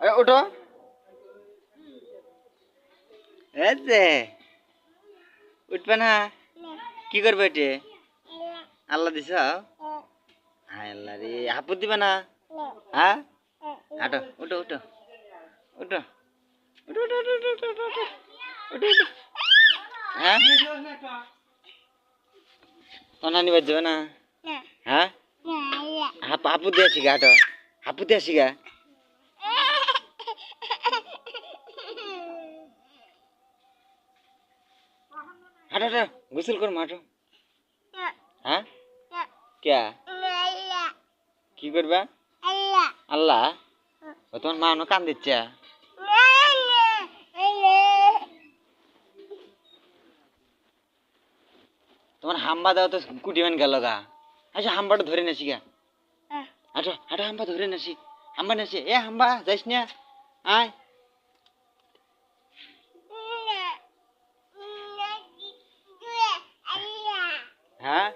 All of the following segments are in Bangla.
ওঠো এই যে উঠবে না কি করবে এটি আল্লাহ দিছ আল্লাহ রে হাপুত দিবে না হ্যাঁ হাঁটো উঠো উঠো উঠো উঠো উঠো উঠো উঠো উঠো উঠো উঠো উঠো হ্যাঁ তো নানি বাজ যাবে না হ্যাঁ হাপুত দিয়ে আসি গা হাঁটো হাপুত দিয়ে আসি গা হাঁটো হাঁটো গোসল করো হাঁটো হ্যাঁ কে কি করবা আল্লাহ ও তোমার মা কান দিচ্ছে তোমার হাম্বা দাও তো কুটিমান গেল গা আচ্ছা হাম্বাটা ধরে নাসি গা হাঁটো হাঁটো হাম্বা ধরে নাসি হাম্বা নাসি এ হাম্বা যাইস না আয় হ্যাঁ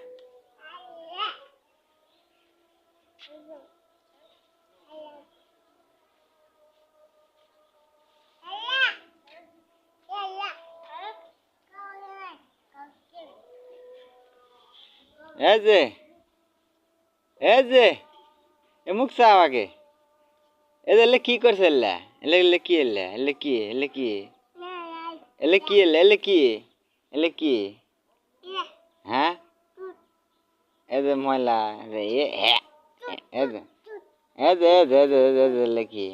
এই যে মুখ চাও আগে এলে কি করছে এলে এলে এলে কি এলে এলে কি এলে কি এলে কি এলে এলে কি এলে কি হ্যাঁ এই যে ময়লা এলে কি